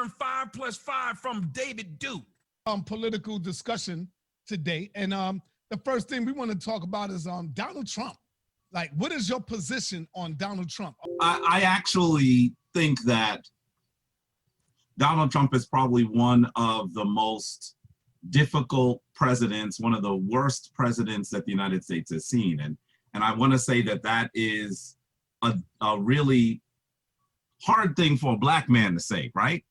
learned 5 + 5 from David Duke. Political discussion today, and the first thing we want to talk about is Donald Trump. Like, what is your position on Donald Trump? I actually think that Donald Trump is probably one of the most difficult presidents, one of the worst presidents that the United States has seen. And I want to say that that is a really hard thing for a Black man to say, right?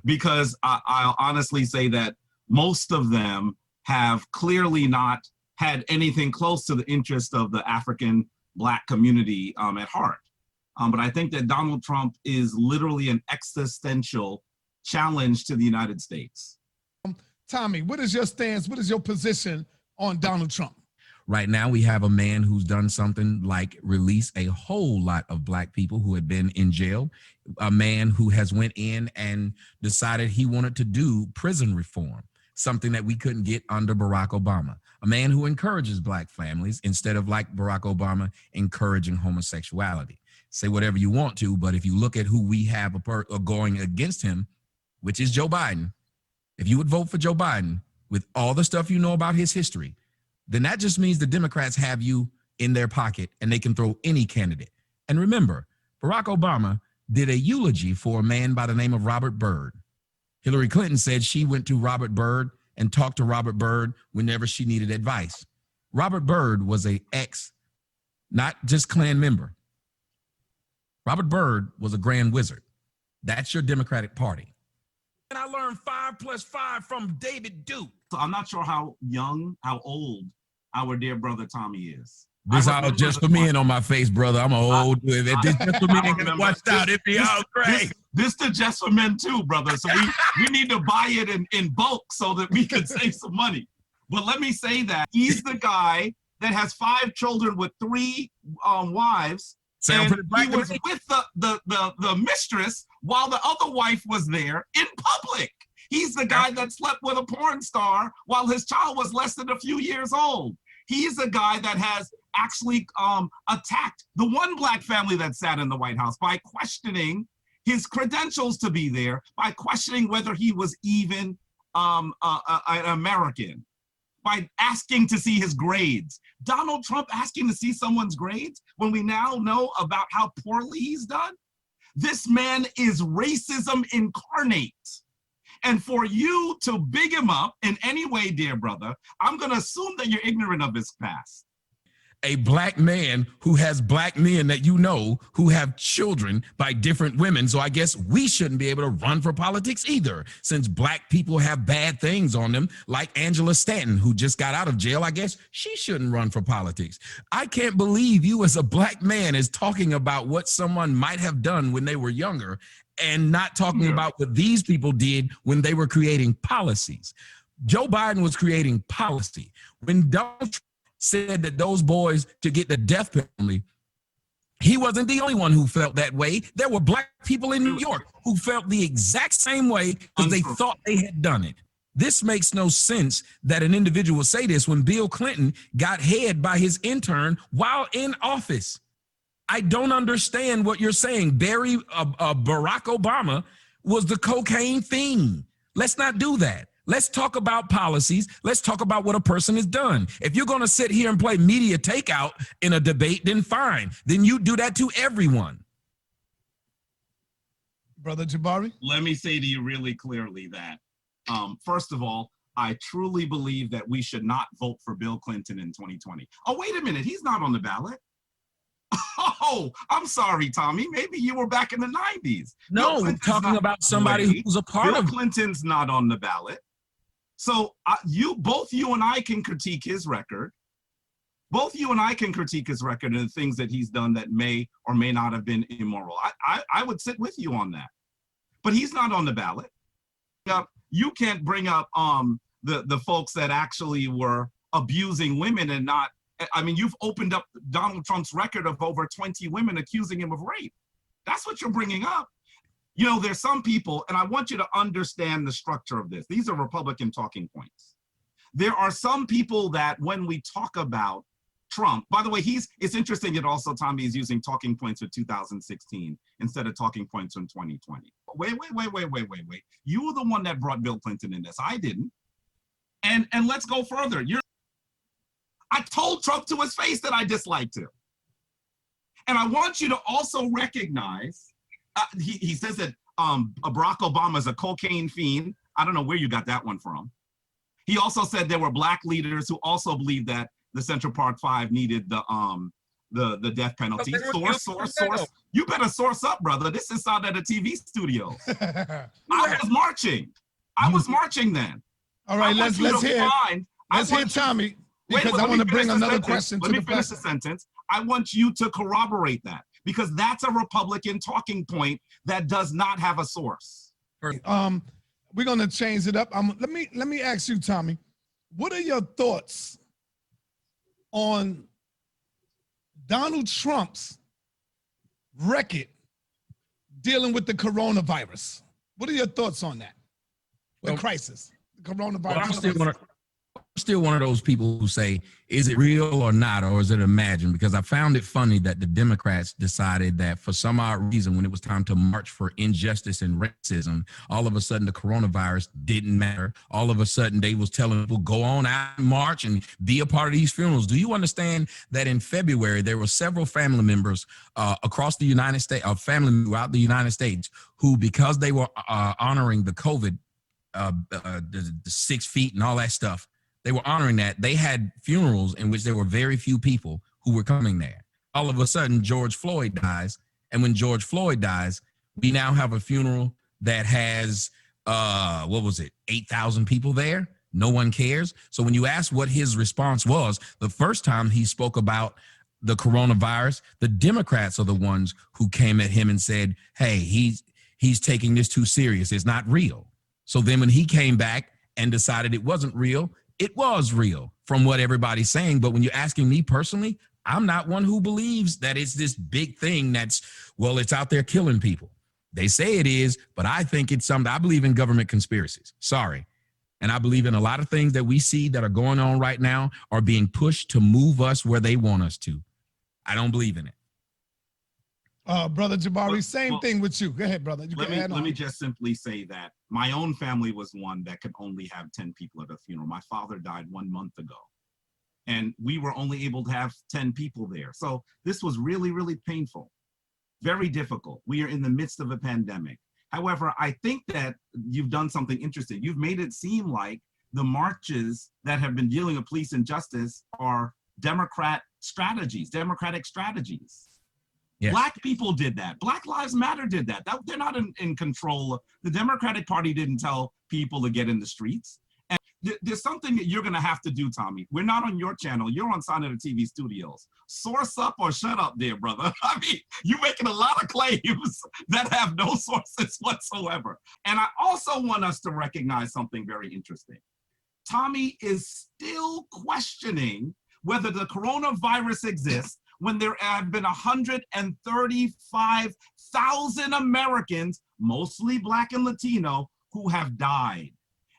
Because I'll honestly say that most of them have clearly not had anything close to the interest of the African Black community at heart. But I think that Donald Trump is literally an existential challenge to the United States. Tommy, what is your stance? What is your position on Donald Trump? Right now, we have a man who's done something like release a whole lot of Black people who had been in jail, a man who has went in and decided he wanted to do prison reform, something that we couldn't get under Barack Obama, a man who encourages Black families instead of, like Barack Obama, encouraging homosexuality. Say whatever you want to, but if you look at who we have going against him, which is Joe Biden, if you would vote for Joe Biden with all the stuff you know about his history, then that just means the Democrats have you in their pocket and they can throw any candidate. And remember, Barack Obama did a eulogy for a man by the name of Robert Byrd. Hillary Clinton said she went to Robert Byrd and talked to Robert Byrd whenever she needed advice. Robert Byrd was a not just Klan member. Robert Byrd was a Grand Wizard. That's your Democratic Party. And I learned 5 + 5 from David Duke. So I'm not sure how old our dear brother Tommy is. This all just for men on my face, brother. I'm old. This just for men that watched out. It be all great. This the just for men too, brother. So we need to buy it in bulk so that we can save some money. But let me say that he's the guy that has 5 children with 3 wives. Sound and he was with the mistress while the other wife was there in public. He's the guy that slept with a porn star while his child was less than a few years old. He's a guy that has actually attacked the one Black family that sat in the White House by questioning his credentials to be there, by questioning whether he was even an American, by asking to see his grades. Donald Trump asking to see someone's grades when we now know about how poorly he's done? This man is racism incarnate. And for you to big him up in any way, dear brother, I'm gonna assume that you're ignorant of his past. A Black man who has Black men that you know who have children by different women. So I guess we shouldn't be able to run for politics either, since Black people have bad things on them, like Angela Stanton, who just got out of jail. I guess she shouldn't run for politics. I can't believe you as a Black man is talking about what someone might have done when they were younger and not talking about what these people did when they were creating policies. Joe Biden was creating policy. When Donald Trump said that those boys to get the death penalty, he wasn't the only one who felt that way. There were Black people in New York who felt the exact same way because they thought they had done it. This makes no sense that an individual would say this when Bill Clinton got head by his intern while in office. I don't understand what you're saying. Barack Obama was the cocaine fiend. Let's not do that. Let's talk about policies. Let's talk about what a person has done. If you're going to sit here and play media takeout in a debate, then fine. Then you do that to everyone. Brother Jabari? Let me say to you really clearly that, first of all, I truly believe that we should not vote for Bill Clinton in 2020. Oh, wait a minute. He's not on the ballot. Oh, I'm sorry, Tommy. Maybe you were back in the 90s. No, we're talking about somebody who's a part Bill of Clinton's not on the ballot. So both you and I can critique his record. Both you and I can critique his record and the things that he's done that may or may not have been immoral. I would sit with you on that. But he's not on the ballot. You can't bring up the folks that actually were abusing women and not. I mean, you've opened up Donald Trump's record of over 20 women accusing him of rape. That's what you're bringing up. You know, there's some people, and I want you to understand the structure of this. These are Republican talking points. There are some people that when we talk about Trump, by the way, it's interesting that also Tommy is using talking points for 2016 instead of talking points from 2020. Wait. You were the one that brought Bill Clinton in this. I didn't. And let's go further. I told Trump to his face that I disliked him. And I want you to also recognize, he says that Barack Obama is a cocaine fiend. I don't know where you got that one from. He also said there were black leaders who also believed that the Central Park Five needed the death penalty. Source. You better source up, brother. This is out at the TV studios. I was marching. I was marching then. All right, let's hear Tommy, because I want to bring another question to the Let me finish the sentence. I want you to corroborate that, because that's a Republican talking point that does not have a source. We're gonna change it up. Let me ask you, Tommy, what are your thoughts on Donald Trump's record dealing with the coronavirus? What are your thoughts on that? The crisis, the coronavirus. Well, I'm still one of those people who say, is it real or not, or is it imagined? Because I found it funny that the Democrats decided that for some odd reason, when it was time to march for injustice and racism, all of a sudden the coronavirus didn't matter. All of a sudden they was telling people, go on out and march and be a part of these funerals. Do you understand that in February, there were several family members across the United States, family throughout the United States, who, because they were honoring the COVID, the 6 feet and all that stuff, they were honoring that. They had funerals in which there were very few people who were coming there. All of a sudden, George Floyd dies. And when George Floyd dies, we now have a funeral that has, 8,000 people there? No one cares. So when you ask what his response was, the first time he spoke about the coronavirus, the Democrats are the ones who came at him and said, hey, he's taking this too serious. It's not real. So then when he came back and decided it wasn't real, it was real from what everybody's saying. But when you're asking me personally, I'm not one who believes that it's this big thing that's, well, it's out there killing people. They say it is, but I think it's something. I believe in government conspiracies. Sorry. And I believe in a lot of things that we see that are going on right now are being pushed to move us where they want us to. I don't believe in it. Brother Jabari, same thing with you. Go ahead, brother. Let me just simply say that my own family was one that could only have 10 people at a funeral. My father died 1 month ago, and we were only able to have 10 people there. So this was really, really painful, very difficult. We are in the midst of a pandemic. However, I think that you've done something interesting. You've made it seem like the marches that have been dealing with police injustice are democratic strategies. Yes. Black people did that. Black Lives Matter did that. They're not in control. The Democratic Party didn't tell people to get in the streets. And there's something that you're going to have to do, Tommy. We're not on your channel. You're on Sign of the TV Studios. Source up or shut up there, brother. I mean, you're making a lot of claims that have no sources whatsoever. And I also want us to recognize something very interesting. Tommy is still questioning whether the coronavirus exists when there have been 135,000 Americans, mostly Black and Latino, who have died.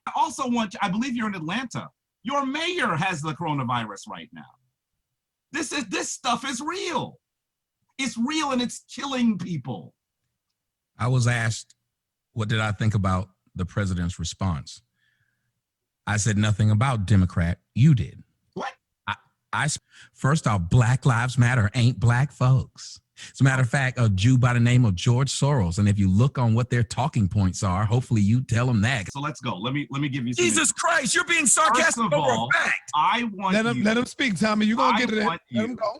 I also I believe you're in Atlanta. Your mayor has the coronavirus right now. This stuff is real. It's real and it's killing people. I was asked, what did I think about the president's response? I said nothing about Democrat. You did. What? First off, Black Lives Matter ain't black folks. As a matter of fact, a Jew by the name of George Soros. And if you look on what their talking points are, hopefully you tell them that. So let's go. Let me give you some. Jesus Christ, you're being sarcastic over a fact. I want let him speak, Tommy. You're gonna get it in. Let him go.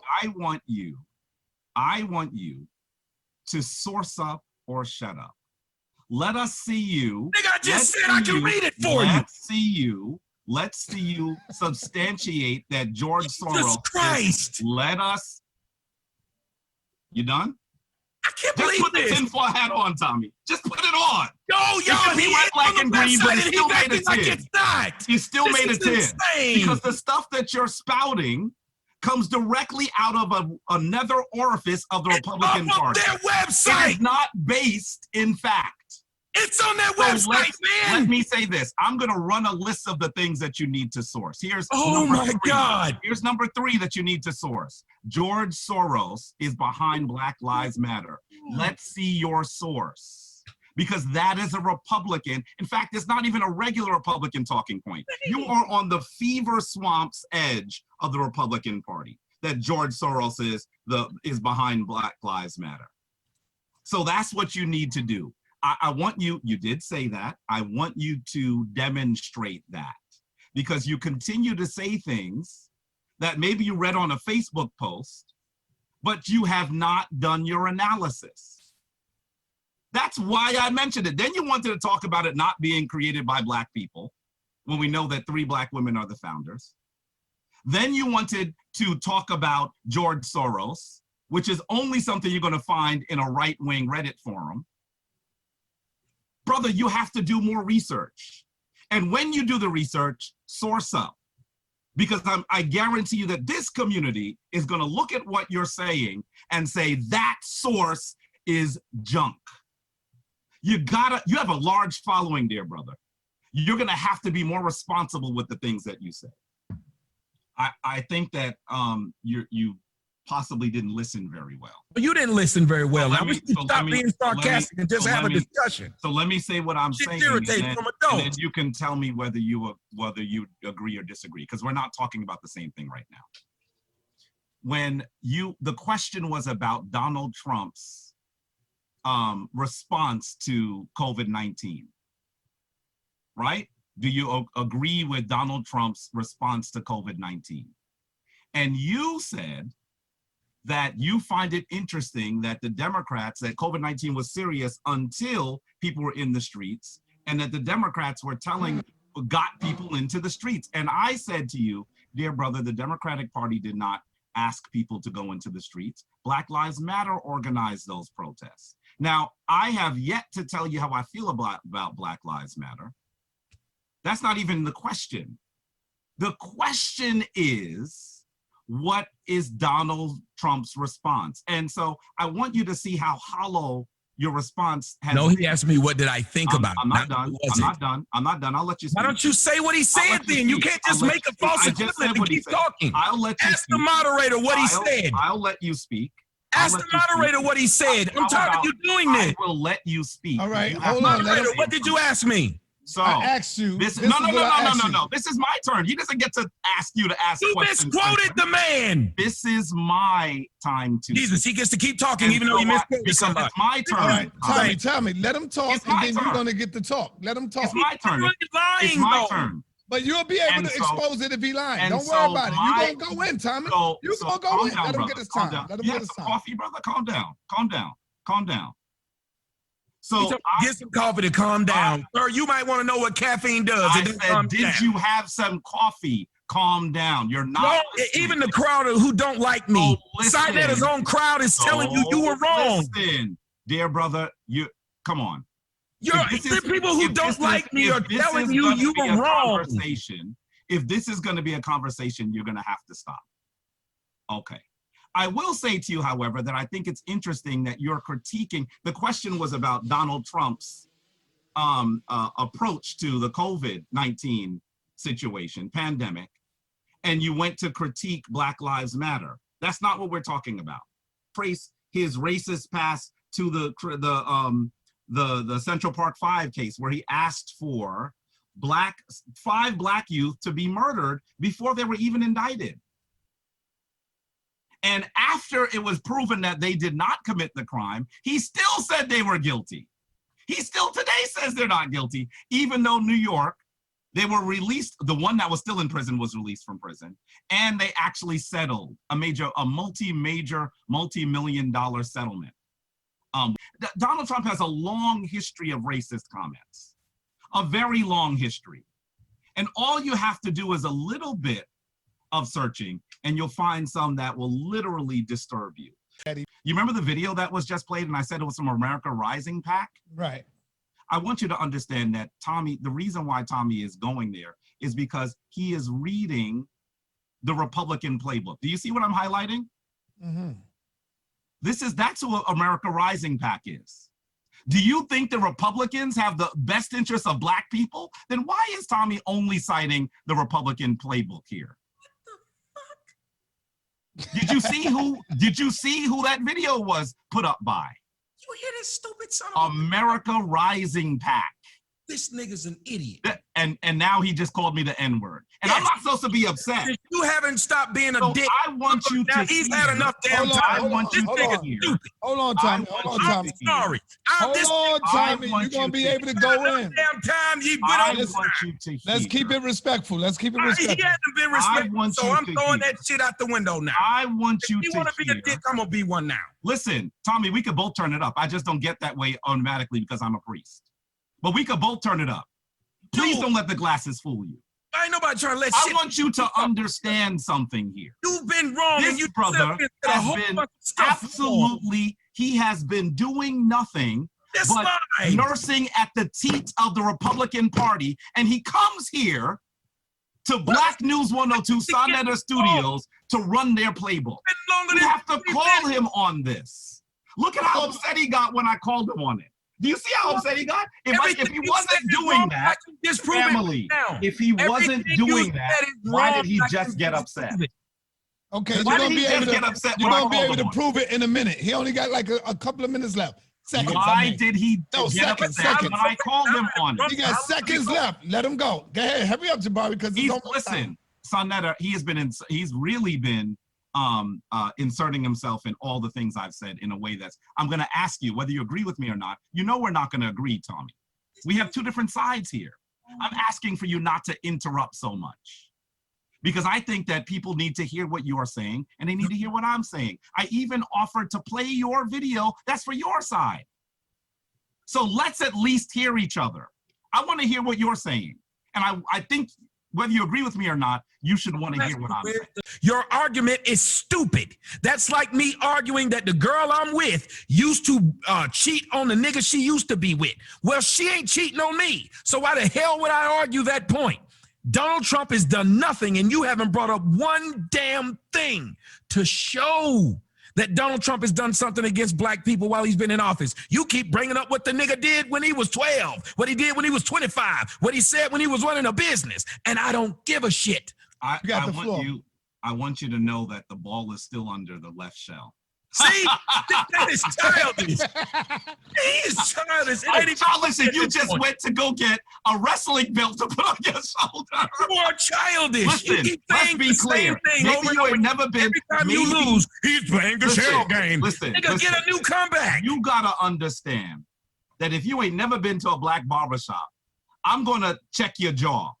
I want you to source up or shut up. Let us see you. Nigga, I just said I can read it for you. Let's see you substantiate that George Soros. Jesus Christ. You done? I can't Just believe put this. the tinfoil hat on, Tommy. Just put it on. Yo, he went black and green, but he still made a 10. Like it's not. He still made a 10. Insane. Because the stuff that you're spouting comes directly out of another orifice of the Republican Party. Their website. It is not based in fact. It's on their website, man. Let me say this. I'm going to run a list of the things that you need to source. Here's God. Here's number 3 that you need to source. George Soros is behind Black Lives Matter. Let's see your source. because that is a Republican. In fact, it's not even a regular Republican talking point. You are on the fever swamp's edge of the Republican Party, that George Soros is behind Black Lives Matter. So that's what you need to do. I want you did say that, I want you to demonstrate that, because you continue to say things that maybe you read on a Facebook post, but you have not done your analysis. That's why I mentioned it. Then you wanted to talk about it not being created by Black people, when we know that 3 Black women are the founders. Then you wanted to talk about George Soros, which is only something you're going to find in a right-wing Reddit forum. Brother, you have to do more research. And when you do the research, source up. Because I guarantee you that this community is going to look at what you're saying and say that source is junk. You have a large following, dear brother. You're going to have to be more responsible with the things that you say. I think that you possibly didn't listen very well. You didn't listen very well. So Now stop being sarcastic and just have a discussion. So let me say what I'm saying, and then you can tell me whether you agree or disagree, because we're not talking about the same thing right now. When the question was about Donald Trump's response to COVID-19, right? Do you agree with Donald Trump's response to COVID-19? And you said that you find it interesting that the Democrats, that COVID-19 was serious until people were in the streets, and that the Democrats were got people into the streets. And I said to you, dear brother, the Democratic Party did not ask people to go into the streets. Black Lives Matter organized those protests. Now, I have yet to tell you how I feel about Black Lives Matter. That's not even the question. The question is, what is Donald Trump's response? And so I want you to see how hollow your response has No, he asked me, what did I think about it? I'm not done. I'll let you speak. Why don't you say what he said then? You can't just make a false equivalent and keep talking. I'll let you Ask the moderator what he said. I'll let you speak. Ask the moderator what he said. I'm tired of you doing this. I will let you speak. All right, hold on. Moderator, what did you ask me? So I asked you. No. This is my turn. He doesn't get to ask you to ask questions. You misquoted the man. This is my time to. Jesus, he gets to keep talking even though he misquoted somebody. It's my turn. All right, tell me. Let him talk, and then you're gonna get to talk. Let him talk. It's my turn. It's my turn. But you'll be able to expose it if he lying. Don't worry about it. You gonna go in, Tommy. You gonna go in. Let him get his time. Let him get his time. Coffee, brother. Calm down. So get some coffee to calm down. Sir, you might want to know what caffeine does. I said, did you have some coffee? Calm down. You're not. No, even the crowd who don't like me. Sinetta's own crowd is telling you were wrong. Listen, dear brother, come on. The people who don't like me are telling you were wrong. If this is going to be a conversation, you're going to have to stop. Okay. I will say to you, however, that I think it's interesting that you're critiquing. The question was about Donald Trump's approach to the COVID-19 situation, pandemic, and you went to critique Black Lives Matter. That's not what we're talking about. Trace his racist past to the Central Park 5 case, where he asked for 5 Black youth to be murdered before they were even indicted. And after it was proven that they did not commit the crime, he still said they were guilty. He still today says they're not guilty, even though New York, they were released. The one that was still in prison was released from prison, and they actually settled a multi-million-dollar settlement. Donald Trump has a long history of racist comments, a very long history. And all you have to do is a little bit of searching, and you'll find some that will literally disturb you. You remember the video that was just played, and I said it was from America Rising PAC? Right. I want you to understand that Tommy, the reason why Tommy is going there is because he is reading the Republican playbook. Do you see what I'm highlighting? Mm-hmm. That's who America Rising PAC is. Do you think the Republicans have the best interests of Black people? Then why is Tommy only citing the Republican playbook here? Did you see who that video was put up by? You hear this stupid son of a... America Rising PAC. This nigga's an idiot. And now he just called me the N-word. And I'm Yes. not supposed to be upset. You haven't stopped being a So dick. I want you Now to he's had enough damn Hold on, time. I want you hold to on. hear. Hold on, Tommy. I Hold want on, you Tommy. to hear. Sorry. Hold on, Tommy. want You're gonna you be to able to go in. Damn time. You went I on this. want you to hear. Let's keep it respectful. Let's keep it He respectful. hasn't been respectful, want so you I'm to throwing hear. that shit out the window now. I want you If you to want to be a hear. dick, I'm gonna be one now. Listen, Tommy, we could both turn it up. I just don't get that way automatically because I'm a priest. But we could both turn it up. Please Dude. don't let the glasses fool you. I ain't nobody trying to let I shit. want you to understand something here. You've been wrong, This and you brother said a has whole been bunch of stuff wrong. Absolutely, he has been doing nothing That's but fine. nursing at the teat of the Republican Party, and he comes here to Black News 102 Sonetta Studios to run their playbook. Been longer You than have to 3 call minutes. him on this. Look at how upset he got when I called him on it. Do you see how upset he got? If Everything he you wasn't said is doing wrong, that, I can disprove it family, now. if he wasn't Everything you doing that, said is why wrong, did he I just can get disprove upset? it. Okay, you're Why gonna did he be able just get to. upset You're when I gonna be called able him to on it? prove it in a minute. He only got like a couple of minutes left. Seconds. I Why mean. did he No, get seconds, upset seconds. when I called him on it? He got seconds left. Let him go. Go ahead. Hurry up, Jabari, because it's He's almost time. listen, Sonetta, he's really been inserting himself in all the things I've said in a way that's, I'm gonna ask you whether you agree with me or not. You know we're not gonna agree, Tommy. We have two different sides here. I'm asking for you not to interrupt so much, because I think that people need to hear what you are saying and they need to hear what I'm saying. I even offered to play your video. That's for your side. So let's at least hear each other. I want to hear what you're saying. And I think whether you agree with me or not, you should want to hear what I'm saying. Your argument is stupid. That's like me arguing that the girl I'm with used to cheat on the nigga she used to be with. Well, she ain't cheating on me. So why the hell would I argue that point? Donald Trump has done nothing, and you haven't brought up one damn thing to show that Donald Trump has done something against black people while he's been in office. You keep bringing up what the nigga did when he was 12, what he did when he was 25, what he said when he was running a business, and I don't give a shit. I You got the floor. want you to know that the ball is still under the left shell. See, that is childish. He is childish. It ain't even Charles, if you at this just point. went to go get a wrestling belt to put on your shoulder. You are childish. Listen, you keep let's saying be the same clear. thing Maybe over and you over. ain't never been. Every time maybe- you lose, he's playing the Listen, shell game. listen, Nigga, get a new comeback. You gotta understand that if you ain't never been to a black barbershop, I'm gonna check your jaw.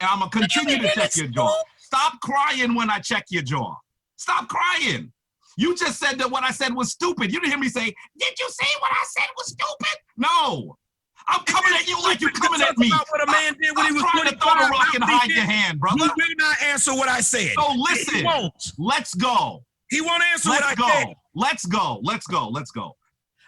And I'm gonna continue to check your jaw. Stop crying when I check your jaw. Stop crying. You just said that what I said was stupid. You didn't hear me say, did you say what I said was stupid? No. I'm coming at you like you're coming at me. About what a man did when he was Stop trying to 25. throw the rock and How he hide did. your hand, brother. You will not answer what I said. So He listen, won't. let's go. He won't answer what I Let's said. go. Let's go. Let's go. Let's go.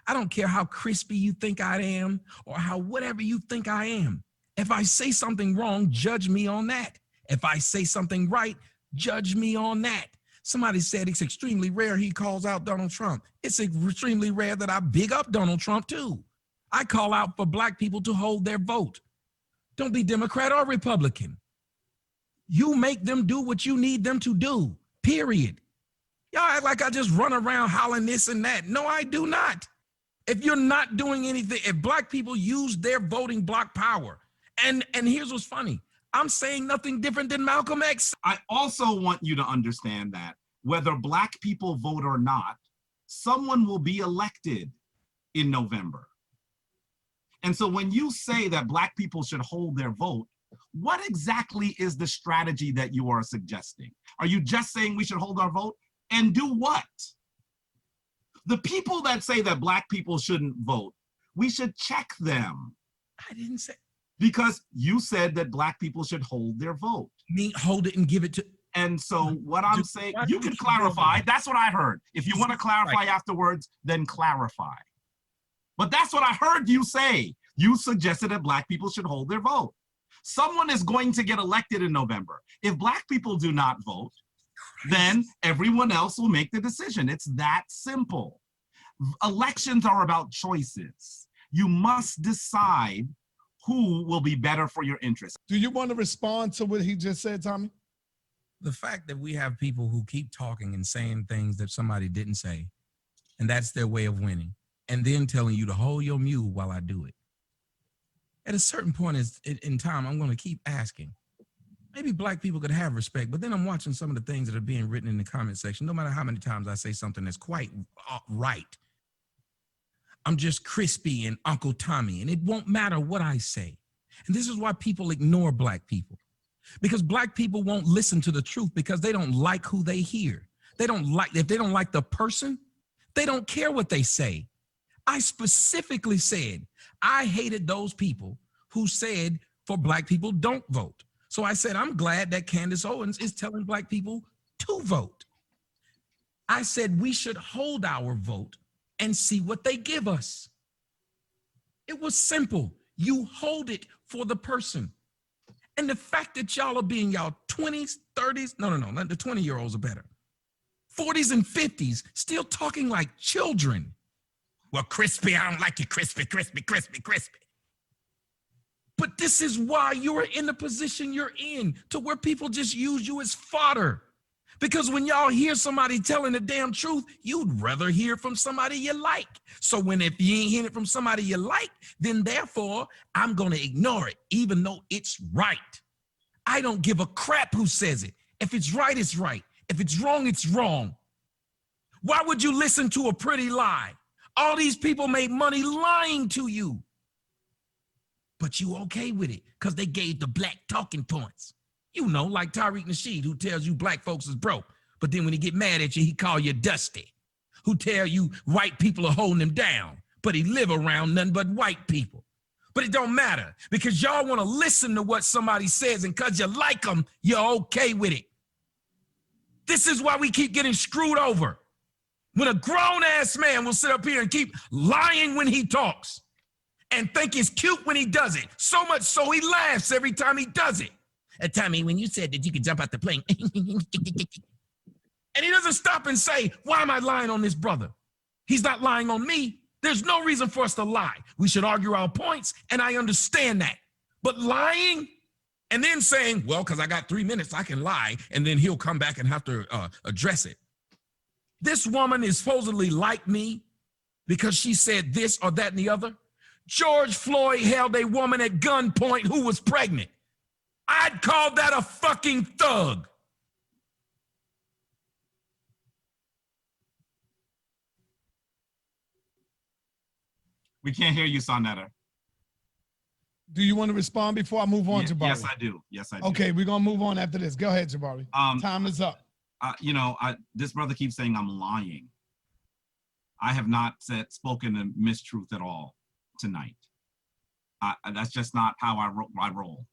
I don't care how crispy you think I am or how whatever you think I am. If I say something wrong, judge me on that. If I say something right, judge me on that. Somebody said it's extremely rare he calls out Donald Trump. It's extremely rare that I big up Donald Trump too. I call out for black people to hold their vote. Don't be Democrat or Republican. You make them do what you need them to do, period. Y'all act like I just run around hollering this and that. No, I do not. If you're not doing anything, if black people use their voting block power, and here's what's funny, I'm saying nothing different than Malcolm X. I also want you to understand that whether black people vote or not, someone will be elected in November. And so when you say that black people should hold their vote, what exactly is the strategy that you are suggesting? Are you just saying we should hold our vote? And do what? The people that say that black people shouldn't vote, we should check them. I didn't say Because you said that black people should hold their vote. me hold it and give it to. And so what I'm saying, why you don't can you clarify. go- That's what I heard. If you want to clarify afterwards, then clarify. But that's what I heard you say. You suggested that black people should hold their vote. Someone is going to get elected in November. If black people do not vote, then everyone else will make the decision. It's that simple. Elections are about choices. You must decide who will be better for your interests. Do you want to respond to what he just said, Tommy? The fact that we have people who keep talking and saying things that somebody didn't say, and that's their way of winning. and then telling you to hold your mule while I do it. At a certain point in time, I'm going to keep asking. Maybe black people could have respect, but then I'm watching some of the things that are being written in the comment section. No matter how many times I say something that's quite right, I'm just Crispy and Uncle Tommy, and it won't matter what I say. And this is why people ignore black people, because black people won't listen to the truth because they don't like who they hear. They don't like, if they don't like the person, they don't care what they say. I specifically said I hated those people who said for black people don't vote. So I said, I'm glad that Candace Owens is telling black people to vote. I said we should hold our vote and see what they give us. It was simple. You hold it for the person. And the fact that y'all are being y'all 20s, 30s, no, the 20-year-olds are better. 40s and 50s, still talking like children. Well, Crispy, I don't like you, Crispy. But this is why you're in the position you're in, to where people just use you as fodder. Because when y'all hear somebody telling the damn truth, you'd rather hear from somebody you like. So if you ain't hearing it from somebody you like, then therefore I'm gonna ignore it, even though it's right. I don't give a crap who says it. If it's right, it's right. If it's wrong, it's wrong. Why would you listen to a pretty lie? All these people made money lying to you. But you okay with it because they gave the black talking points. You know, like Tariq Nasheed, who tells you black folks is broke, but then when he get mad at you, he call you dusty. Who tell you white people are holding him down, but he live around nothing but white people. But it don't matter because y'all want to listen to what somebody says, and because you like them, you're okay with it. This is why we keep getting screwed over. When a grown-ass man will sit up here and keep lying when he talks and think it's cute when he does it, so much so he laughs every time he does it. Tommy, when you said that you could jump out the plane, and he doesn't stop and say, why am I lying on this brother? He's not lying on me. There's no reason for us to lie. We should argue our points, and I understand that. But lying and then saying, well, because I got 3 minutes, I can lie, and then he'll come back and have to address it. This woman is supposedly like me because she said this or that and the other. George Floyd held a woman at gunpoint who was pregnant. I'd call that a fucking thug. We can't hear you, Sonetta. Do you want to respond before I move on, Jabari? Yes, I do. Yes, I do. Okay, we're going to move on after this. Go ahead, Jabari. Time is up. This brother keeps saying I'm lying. I have not spoken a mistruth at all tonight. That's just not how I roll.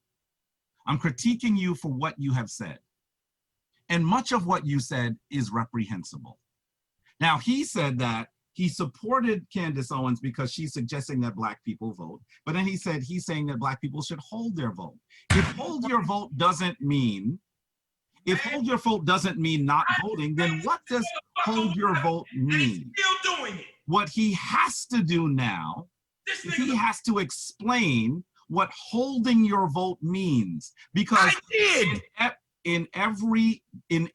I'm critiquing you for what you have said. And much of what you said is reprehensible. Now, he said that he supported Candace Owens because she's suggesting that black people vote. But then he's saying that black people should hold their vote. If hold your vote doesn't mean not voting, then what does hold your vote mean? Still doing it. What he has to do now is he has to explain what holding your vote means, because I did. in every Hold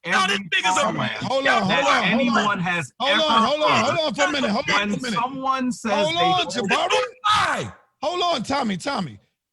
on for a minute. Someone says, Hold on, Tommy.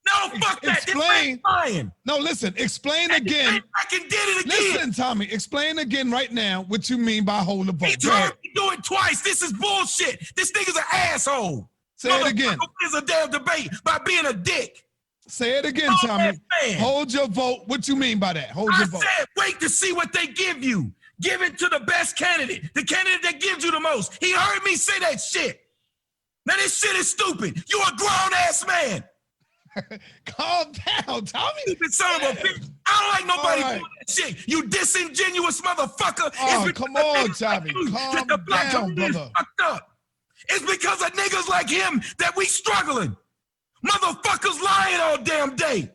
No, fuck that. Explain. Lying. No, listen. Explain again. I can did it again. Listen, Tommy. Explain again right now what you mean by hold the vote. He tried to do it twice. This is bullshit. This nigga's an asshole. Say it again. It's a damn debate by being a dick. Say it again, Tommy. Hold your vote. What you mean by that? Hold your vote. I said, wait to see what they give you. Give it to the best candidate, the candidate that gives you the most. He heard me say that shit. Now this shit is stupid. You a grown ass man. Calm down, Tommy. Stupid son of a bitch. I don't like nobody doing that shit. You disingenuous motherfucker. Oh, come on, Tommy. Calm down, brother. Fucked up. It's because of niggas like him that we struggling. Motherfuckers lying all damn day.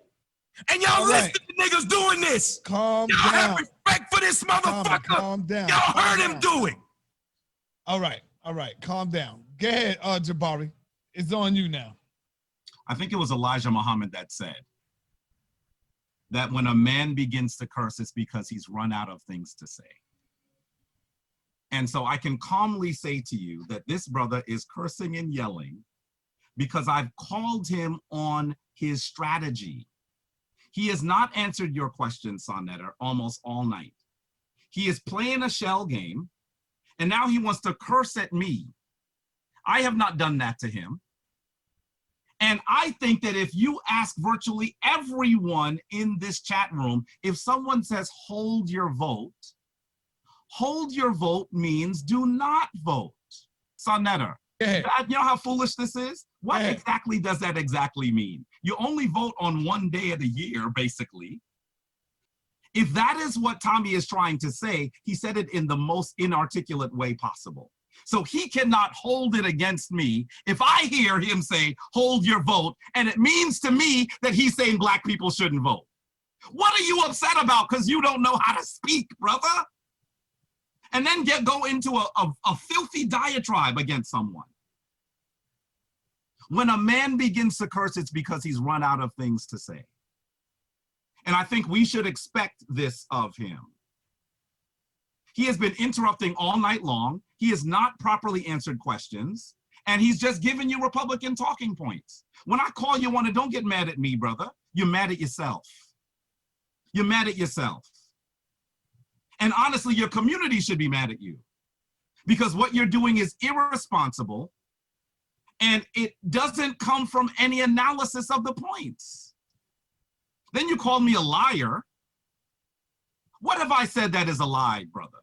And y'all listen to niggas doing this. Calm y'all down. Have respect for this motherfucker. Calm down. Y'all heard him do it. All right. Calm down. Go ahead, Jabari. It's on you now. I think it was Elijah Muhammad that said that when a man begins to curse, it's because he's run out of things to say. And so I can calmly say to you that this brother is cursing and yelling because I've called him on his strategy. He has not answered your question, Sonetta, almost all night. He is playing a shell game, and now he wants to curse at me. I have not done that to him. And I think that if you ask virtually everyone in this chat room, if someone says, hold your vote means do not vote. Sonetta, Yeah. you know how foolish this is? What exactly does that exactly mean? You only vote on one day of the year, basically. If that is what Tommy is trying to say, he said it in the most inarticulate way possible. So he cannot hold it against me if I hear him say, hold your vote, and it means to me that he's saying black people shouldn't vote. What are you upset about? Because you don't know how to speak, brother? And then go into a filthy diatribe against someone. When a man begins to curse, it's because he's run out of things to say. And I think we should expect this of him. He has been interrupting all night long. He has not properly answered questions. And he's just giving you Republican talking points. When I call you on it, don't get mad at me, brother. You're mad at yourself. You're mad at yourself. And honestly, your community should be mad at you because what you're doing is irresponsible and it doesn't come from any analysis of the points. Then you called me a liar. What have I said that is a lie, brother?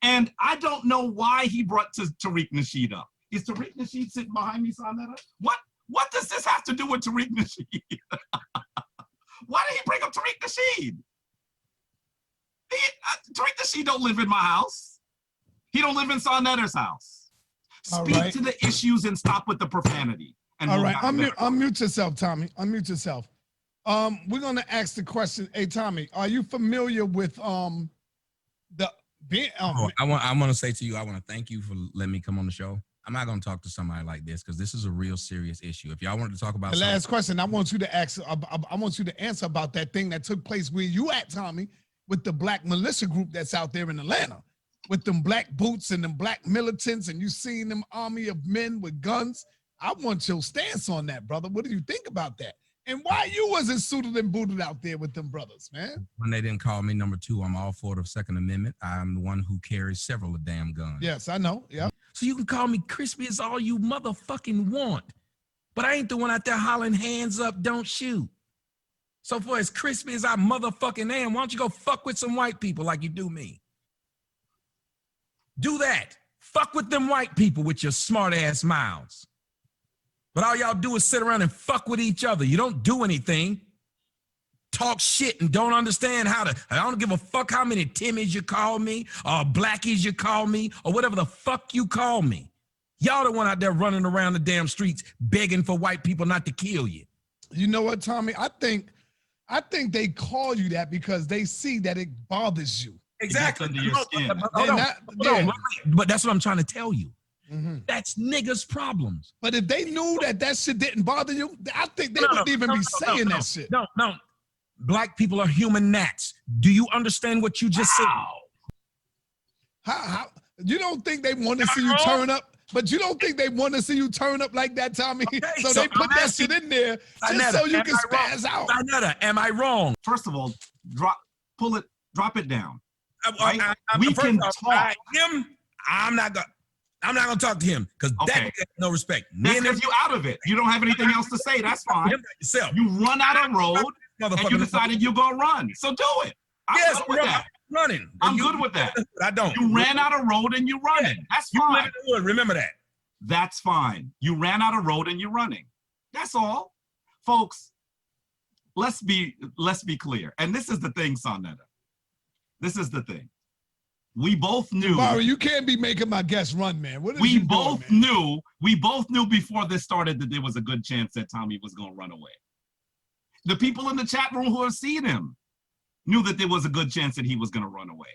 And I don't know why he brought Tariq Nasheed up. Is Tariq Nasheed sitting behind me, Sonetta? What does this have to do with Tariq Nasheed? Why did he bring up Tariq Nasheed? Tariq Nasheed don't live in my house. He don't live in Sonetta's house. Speak to the issues and stop with the profanity. And all right, unmute yourself, Tommy. Unmute yourself. We're gonna ask the question. Hey, Tommy, are you familiar with I want to say to you, I want to thank you for letting me come on the show. I'm not going to talk to somebody like this because this is a real serious issue. If y'all wanted to talk about the last question, I want you to ask. I want you to answer about that thing that took place where you at, Tommy, with the black militia group that's out there in Atlanta, with them black boots and them black militants, and you seen them army of men with guns. I want your stance on that, brother. What do you think about that? And why you wasn't suited and booted out there with them brothers, man? When they didn't call me number 2, I'm all for the Second Amendment. I'm the one who carries several of damn guns. Yes, I know. Yeah. So you can call me crispy as all you motherfucking want, but I ain't the one out there hollering hands up, don't shoot. So for as crispy as I motherfucking am, why don't you go fuck with some white people like you do me? Do that. Fuck with them white people with your smart ass mouths. But all y'all do is sit around and fuck with each other. You don't do anything. Talk shit and don't understand how to. I don't give a fuck how many Timmies you call me or Blackies you call me or whatever the fuck you call me. Y'all the one out there running around the damn streets begging for white people not to kill you. You know what, Tommy? I think they call you that because they see that it bothers you. Exactly. Under your skin. But that's what I'm trying to tell you. Mm-hmm. That's niggas' problems. But if they knew that shit didn't bother you, I think they wouldn't even be saying that shit. No. Black people are human gnats. Do you understand what you just said? How you don't think they want to see you turn up? But you don't think they want to see you turn up like that, Tommy? Okay, so they put that shit in there just so you can spaz out. Sonetta, am I wrong? First of all, drop it down. We can talk. I'm not gonna talk to him because that has no respect. That's because you out of it. You don't have anything else to say. That's fine. You run out of road and you decided you're gonna run. So do it. I'm good with that. Running. I'm good with that. I don't. You ran out of road and you're running. That's fine. You live in the wood. Remember that. That's fine. You ran out of road and you're running. That's all. Folks, let's be clear. And this is the thing, Sonetta. This is the thing. We both knew. Barry, you can't be making my guests run, man. What are we you both doing, knew. We both knew before this started that there was a good chance that Tommy was going to run away. The people in the chat room who have seen him knew that there was a good chance that he was going to run away.